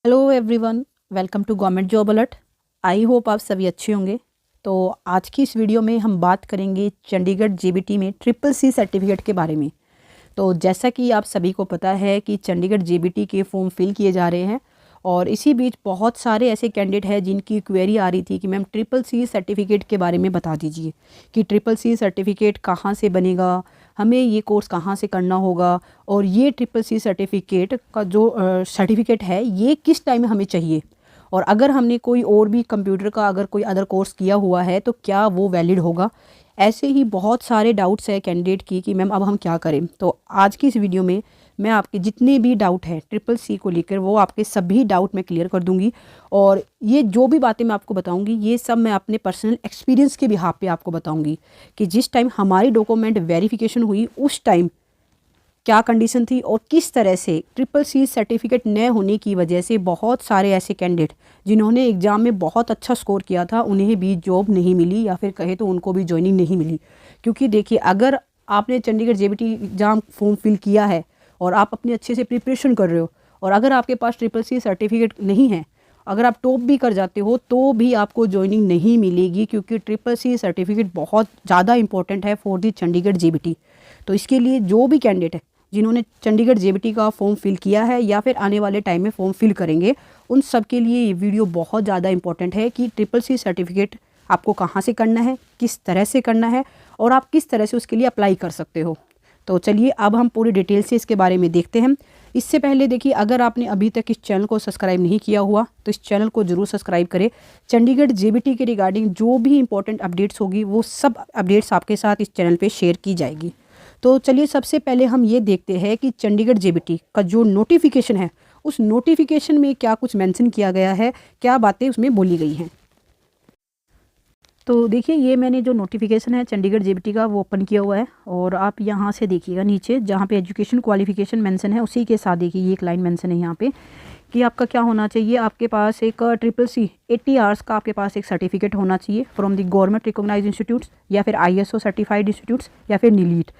Hello everyone, welcome to government job alert. I hope आप सभी अच्छे होंगे। तो आज की इस वीडियो में हम बात करेंगे चंडीगढ़ जेबीटी में ट्रिपल सी सर्टिफिकेट के बारे में। तो जैसा कि आप सभी को पता है कि चंडीगढ़ जेबीटी के फॉर्म फिल किए जा रहे हैं और इसी बीच बहुत सारे ऐसे कैंडिडेट हैं जिनकी क्वेरी आ रही थी कि मैम ट्रिपल सी सर्टिफिकेट के बारे में बता दीजिए कि ट्रिपल सी सर्टिफिकेट कहाँ से बनेगा, हमें ये कोर्स कहाँ से करना होगा और ये ट्रिपल सी सर्टिफिकेट का जो सर्टिफिकेट है ये किस टाइम में हमें चाहिए, और अगर हमने कोई और भी कंप्यूटर का अगर कोई अदर कोर्स किया हुआ है तो क्या वो वैलिड होगा। ऐसे ही बहुत सारे डाउट्स है कैंडिडेट की कि मैम अब हम क्या करें। तो आज की इस वीडियो में मैं आपके जितने भी डाउट हैं ट्रिपल सी को लेकर वो आपके सभी डाउट मैं क्लियर कर दूंगी। और ये जो भी बातें मैं आपको बताऊंगी ये सब मैं अपने पर्सनल एक्सपीरियंस के बिहाफ पे आपको बताऊंगी कि जिस टाइम हमारी डॉक्यूमेंट वेरिफिकेशन हुई उस टाइम क्या कंडीशन थी और किस तरह से ट्रिपल सी सर्टिफिकेट न होने की वजह से बहुत सारे ऐसे कैंडिडेट जिन्होंने एग्ज़ाम में बहुत अच्छा स्कोर किया था उन्हें भी जॉब नहीं मिली या फिर कहे तो उनको भी ज्वाइनिंग नहीं मिली। क्योंकि देखिए, अगर आपने Chandigarh JBT exam form fill किया है और आप अपने अच्छे से प्रिपरेशन कर रहे हो और अगर आपके पास ट्रिपल सी सर्टिफिकेट नहीं है, अगर आप टॉप भी कर जाते हो तो भी आपको ज्वाइनिंग नहीं मिलेगी, क्योंकि ट्रिपल सी सर्टिफिकेट बहुत ज़्यादा इंपॉर्टेंट है फॉर दी चंडीगढ़ जेबीटी। तो इसके लिए जो भी कैंडिडेट है जिन्होंने चंडीगढ़ जेबीटी का फॉर्म फिल किया है या फिर आने वाले टाइम में फॉर्म फिल करेंगे, उन सब के लिए ये वीडियो बहुत ज़्यादा इंपॉर्टेंट है कि ट्रिपल सी सर्टिफिकेट आपको कहाँ से करना है, किस तरह से करना है और आप किस तरह से उसके लिए अप्लाई कर सकते हो। तो चलिए अब हम पूरी डिटेल से इसके बारे में देखते हैं। इससे पहले देखिए, अगर आपने अभी तक इस चैनल को सब्सक्राइब नहीं किया हुआ तो इस चैनल को ज़रूर सब्सक्राइब करें। चंडीगढ़ जेबीटी के रिगार्डिंग जो भी इंपॉर्टेंट अपडेट्स होगी वो सब अपडेट्स आपके साथ इस चैनल पे शेयर की जाएगी। तो चलिए सबसे पहले हम ये देखते हैं कि चंडीगढ़ जेबीटी का जो नोटिफिकेशन है उस नोटिफिकेशन में क्या कुछ मेंशन किया गया है, क्या बातें उसमें बोली गई हैं। तो देखिए, ये मैंने जो नोटिफिकेशन है चंडीगढ़ जेबीटी का वो ओपन किया हुआ है और आप यहाँ से देखिएगा नीचे जहाँ पे एजुकेशन क्वालिफिकेशन मेंशन है उसी के साथ देखिए ये एक लाइन मेंशन है यहाँ पे कि आपका क्या होना चाहिए, आपके पास एक ट्रिपल सी 80 आवर्स का आपके पास एक सर्टिफिकेट होना चाहिए from the government recognise institutes या फिर ISO सर्टिफाइड इंस्टीट्यूट्स या फिर नीलीट।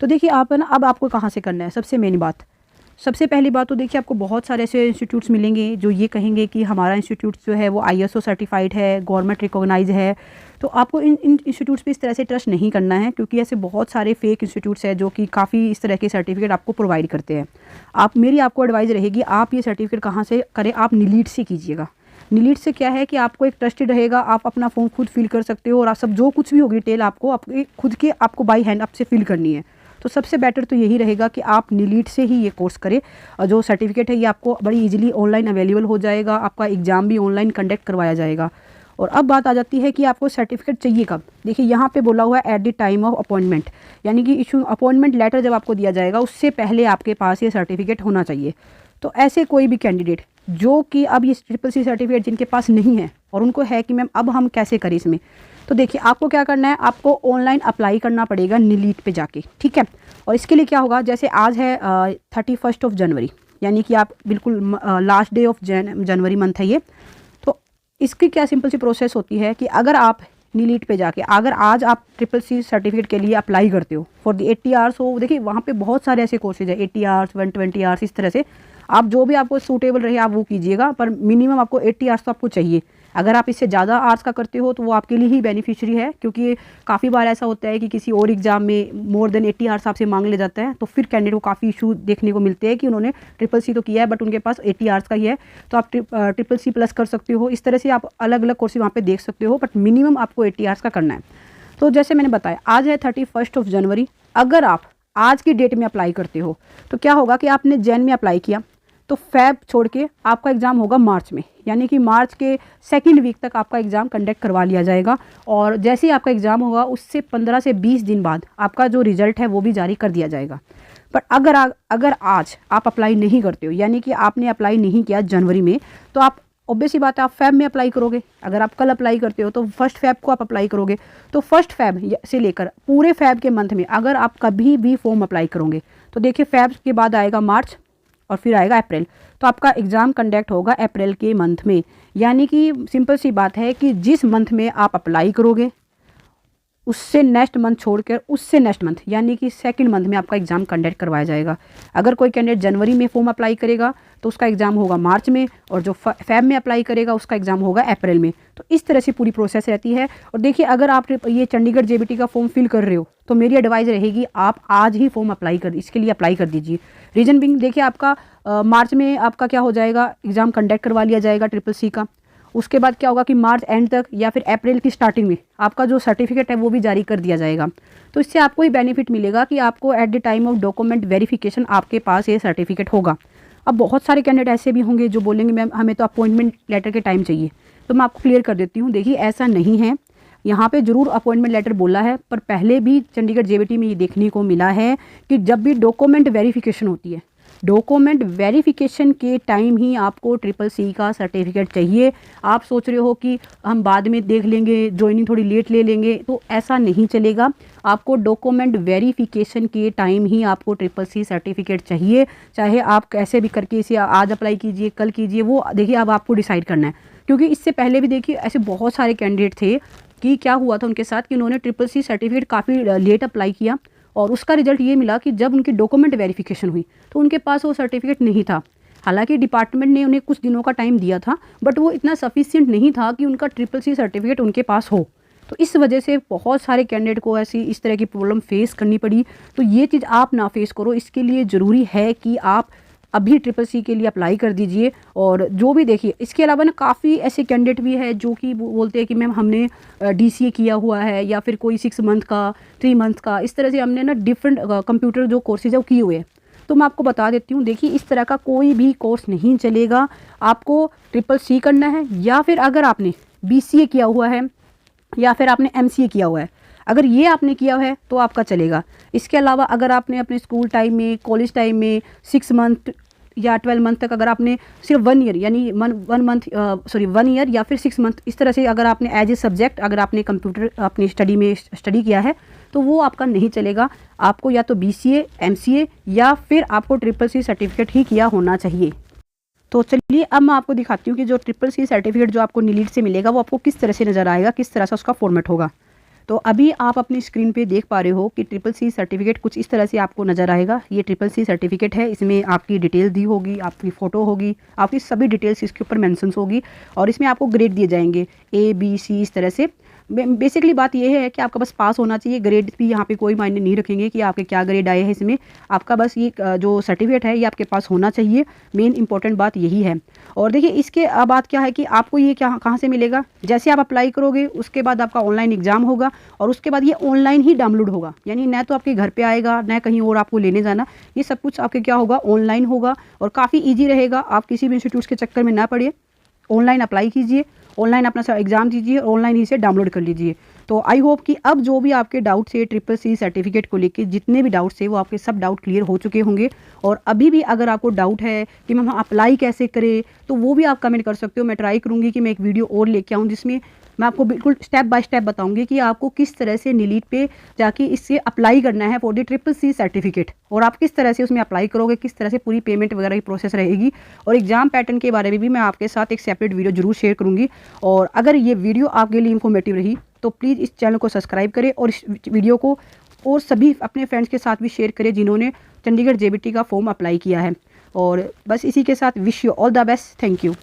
तो देखिए आप है ना, अब आपको कहाँ से करना है। सबसे पहली बात तो देखिए, आपको बहुत सारे ऐसे इंस्टीट्यूट्स मिलेंगे जो ये कहेंगे कि हमारा इंस्टीट्यूट जो है वो ISO सर्टिफाइड है, गवर्नमेंट रिकॉग्नाइज है। तो आपको इन इंस्टीट्यूट्स पे इस तरह से ट्रस्ट नहीं करना है, क्योंकि ऐसे बहुत सारे फेक इंस्टीट्यूट्स हैं जो कि काफ़ी इस तरह के सर्टिफिकेट आपको प्रोवाइड करते हैं। मेरी आपको एडवाइस रहेगी आप ये सर्टिफिकेट कहाँ से करें, आप नीलीट से कीजिएगा। नीलीट से क्या है कि आपको एक ट्रस्टेड रहेगा, आप अपना फॉर्म खुद फिल कर सकते हो और आप सब जो कुछ भी होगी डिटेल आपको आपके खुद के आपको बाई हैंड आपसे फिल करनी है। तो सबसे बेटर तो यही रहेगा कि आप नीलीट से ही ये कोर्स करें। और जो सर्टिफिकेट है ये आपको बड़ी इजीली ऑनलाइन अवेलेबल हो जाएगा, आपका एग्ज़ाम भी ऑनलाइन कंडक्ट करवाया जाएगा। और अब बात आ जाती है कि आपको सर्टिफिकेट चाहिए कब। देखिए यहाँ पे बोला हुआ है at the time of appointment, यानी कि इशू अपॉइंटमेंट लेटर जब आपको दिया जाएगा उससे पहले आपके पास ये सर्टिफिकेट होना चाहिए। तो ऐसे कोई भी कैंडिडेट जो कि अब ये ट्रिपल सी सर्टिफिकेट जिनके पास नहीं है और उनको है कि मैम अब हम कैसे करें इसमें, तो देखिए आपको क्या करना है, आपको ऑनलाइन अप्लाई करना पड़ेगा नीलीट पे जाके, ठीक है। और इसके लिए क्या होगा, जैसे आज है 31 जनवरी, यानी कि आप बिल्कुल last day of January month है ये। तो इसकी क्या सिंपल सी प्रोसेस होती है कि अगर आप नीलीट पे जाके अगर आज आप ट्रिपल सी सर्टिफिकेट के लिए अप्लाई करते हो फॉर द 80 आवर्स हो, देखिए वहाँ पे बहुत सारे ऐसे कोर्सेज है 80 आवर्स 120 आवर्स, इस तरह से आप जो भी आपको सूटेबल रहे आप वो कीजिएगा, पर मिनिमम आपको 80 आवर्स तो आपको चाहिए। अगर आप इससे ज़्यादा आवर्स का करते हो तो वो आपके लिए ही बेनिफिशियरी है, क्योंकि काफ़ी बार ऐसा होता है कि किसी और एग्जाम में मोर देन 80 आवर्स आपसे मांग ले जाता है, तो फिर कैंडिडेट को काफ़ी इशू देखने को मिलते हैं कि उन्होंने ट्रिपल सी तो किया है बट उनके पास 80 आवर्स का ही है। तो आप ट्रिपल सी प्लस कर सकते हो, इस तरह से आप अलग अलग कोर्सेज वहाँ पर देख सकते हो, बट मिनिमम आपको 80 आवर्स का करना है। तो जैसे मैंने बताया आज है 31 जनवरी, अगर आप आज की डेट में अप्लाई करते हो तो क्या होगा कि आपने जैन में अप्लाई किया तो फैब छोड़ के आपका एग्ज़ाम होगा मार्च में, यानी कि मार्च के सेकंड वीक तक आपका एग्ज़ाम कंडक्ट करवा लिया जाएगा। और जैसे ही आपका एग्ज़ाम होगा उससे 15 से 20 दिन बाद आपका जो रिज़ल्ट है वो भी जारी कर दिया जाएगा। बट अगर आज आप अप्लाई नहीं करते हो, यानी कि आपने अप्लाई नहीं किया जनवरी में, तो आप ऑब्वियस ही बात है आप फैब में अप्लाई करोगे। अगर आप कल अप्लाई करते हो तो 1 फैब को आप अप्लाई करोगे। तो 1 फैब से लेकर पूरे फैब के मंथ में अगर आप कभी भी फॉर्म अप्लाई करोगे तो देखिए फैब के बाद आएगा मार्च और फिर आएगा अप्रैल, तो आपका एग्ज़ाम कंडक्ट होगा अप्रैल के मंथ में। यानी कि सिंपल सी बात है कि जिस मंथ में आप अप्लाई करोगे उससे नेक्स्ट मंथ छोड़कर उससे नेक्स्ट मंथ यानी कि सेकंड मंथ में आपका एग्ज़ाम कंडक्ट करवाया जाएगा। अगर कोई कैंडिडेट जनवरी में फॉर्म अप्लाई करेगा तो उसका एग्ज़ाम होगा मार्च में, और जो फेब में अप्लाई करेगा उसका एग्ज़ाम होगा अप्रैल में। तो इस तरह से पूरी प्रोसेस रहती है। और देखिए, अगर आप ये चंडीगढ़ जेबीटी का फॉर्म फिल कर रहे हो तो मेरी एडवाइस रहेगी आप आज ही फॉर्म इसके लिए अप्लाई कर दीजिए। रीज़न बिंग, देखिए आपका मार्च में आपका क्या हो जाएगा, एग्ज़ाम कंडक्ट करवा लिया जाएगा CCC का। उसके बाद क्या होगा कि मार्च एंड तक या फिर अप्रैल की स्टार्टिंग में आपका जो सर्टिफिकेट है वो भी जारी कर दिया जाएगा। तो इससे आपको ये बेनिफिट मिलेगा कि आपको at the time of document verification आपके पास ये सर्टिफिकेट होगा। अब बहुत सारे कैंडिडेट ऐसे भी होंगे जो बोलेंगे मैम हमें तो अपॉइंटमेंट लेटर के टाइम चाहिए। तो मैं आपको क्लियर कर देती हूँ, देखिए ऐसा नहीं है। यहाँ पे ज़रूर अपॉइंटमेंट लेटर बोला है, पर पहले भी चंडीगढ़ जेबीटी में ये देखने को मिला है कि जब भी डॉक्यूमेंट वेरिफिकेशन होती है, डॉक्यूमेंट वेरिफिकेशन के टाइम ही आपको CCC का सर्टिफिकेट चाहिए। आप सोच रहे हो कि हम बाद में देख लेंगे, ज्वाइनिंग थोड़ी लेट ले लेंगे, तो ऐसा नहीं चलेगा। आपको डॉक्यूमेंट वेरिफिकेशन के टाइम ही आपको CCC सर्टिफिकेट चाहिए। चाहे आप कैसे भी करके इसे आज अप्लाई कीजिए, कल कीजिए, वो देखिए अब आपको डिसाइड करना है। क्योंकि इससे पहले भी देखिए ऐसे बहुत सारे कैंडिडेट थे कि क्या हुआ था उनके साथ कि उन्होंने CCC सर्टिफिकेट काफ़ी लेट अप्लाई किया, और उसका रिजल्ट ये मिला कि जब उनकी डॉक्यूमेंट वेरिफिकेशन हुई तो उनके पास वो सर्टिफिकेट नहीं था। हालांकि डिपार्टमेंट ने उन्हें कुछ दिनों का टाइम दिया था, बट वो इतना सफिशिएंट नहीं था कि उनका CCC सर्टिफिकेट उनके पास हो। तो इस वजह से बहुत सारे कैंडिडेट को ऐसी इस तरह की प्रॉब्लम फेस करनी पड़ी। तो ये चीज़ आप ना फेस करो, इसके लिए ज़रूरी है कि आप अभी CCC के लिए अप्लाई कर दीजिए। और जो भी देखिए, इसके अलावा ना काफ़ी ऐसे कैंडिडेट भी है जो कि बोलते हैं कि मैम हमने DCA किया हुआ है, या फिर कोई 6 मंथ का, 3 मंथ का, इस तरह से हमने ना डिफरेंट कंप्यूटर जो कोर्सेज है वो किए हुए हैं। तो मैं आपको बता देती हूँ, देखिए इस तरह का कोई भी कोर्स नहीं चलेगा। आपको CCC करना है, या फिर अगर आपने BCA किया हुआ है, या फिर आपने MCA किया हुआ है, अगर ये आपने किया है तो आपका चलेगा। इसके अलावा अगर आपने अपने स्कूल टाइम में, कॉलेज टाइम में 6 मंथ या 12 मंथ तक अगर आपने सिर्फ 1 ईयर यानी 1 ईयर या फिर 6 मंथ इस तरह से अगर आपने एज ए सब्जेक्ट अगर आपने कंप्यूटर अपनी स्टडी में स्टडी किया है, तो वो आपका नहीं चलेगा। आपको या तो BCA, MCA या फिर आपको CCC सर्टिफिकेट ही किया होना चाहिए। तो चलिए अब मैं आपको दिखाती हूँ कि जो CCC सर्टिफिकेट जो आपको नीलीड से मिलेगा वो आपको किस तरह से नज़र आएगा, किस तरह से उसका फॉर्मेट होगा। तो अभी आप अपनी स्क्रीन पे देख पा रहे हो कि CCC सर्टिफिकेट कुछ इस तरह से आपको नज़र आएगा। ये CCC सर्टिफिकेट है, इसमें आपकी डिटेल दी होगी, आपकी फ़ोटो होगी, आपकी सभी डिटेल्स इसके ऊपर मेंशंस होगी, और इसमें आपको ग्रेड दिए जाएंगे A, B, C इस तरह से। बेसिकली बात यह है कि आपका बस पास होना चाहिए। ग्रेड भी यहाँ पे कोई मायने नहीं रखेंगे कि आपके क्या ग्रेड आए हैं, इसमें आपका बस ये जो सर्टिफिकेट है ये आपके पास होना चाहिए। मेन इंपॉर्टेंट बात यही है। और देखिए इसके बात क्या है कि आपको ये कहाँ से मिलेगा, जैसे आप अप्लाई करोगे उसके बाद आपका ऑनलाइन एग्ज़ाम होगा, और उसके बाद ये ऑनलाइन ही डाउनलोड होगा, यानी न तो आपके घर पे आएगा न कहीं और आपको लेने जाना, ये सब कुछ आपके क्या होगा, ऑनलाइन होगा। और काफ़ी ईजी रहेगा, आप किसी भी इंस्टीट्यूट के चक्कर में ना पड़े, ऑनलाइन अप्लाई कीजिए, ऑनलाइन अपना एग्ज़ाम दीजिए, ऑनलाइन ही से डाउनलोड कर लीजिए। तो आई होप कि अब जो भी आपके डाउट्स है CCC सर्टिफिकेट को लेके, जितने भी डाउट्स थे वो आपके सब डाउट क्लियर हो चुके होंगे। और अभी भी अगर आपको डाउट है कि मैम अप्लाई कैसे करें, तो वो भी आप कमेंट कर सकते हो। मैं ट्राई करूँगी कि मैं एक वीडियो और लेके आऊँ जिसमें मैं आपको बिल्कुल स्टेप बाय स्टेप बताऊंगी कि आपको किस तरह से नीलीड पे जाके इससे अप्लाई करना है फॉर द CCC सर्टिफिकेट, और आप किस तरह से उसमें अप्लाई करोगे, किस तरह से पूरी पेमेंट वगैरह की प्रोसेस रहेगी। और एग्जाम पैटर्न के बारे में भी मैं आपके साथ एक सेपरेट वीडियो जरूर शेयर करूँगी। और अगर ये वीडियो आपके लिए इन्फॉर्मेटिव रही तो प्लीज़ इस चैनल को सब्सक्राइब करें, और इस वीडियो को और सभी अपने फ्रेंड्स के साथ भी शेयर करें जिन्होंने चंडीगढ़ JBT का फॉर्म अप्लाई किया है। और बस इसी के साथ wish you all the best. Thank you.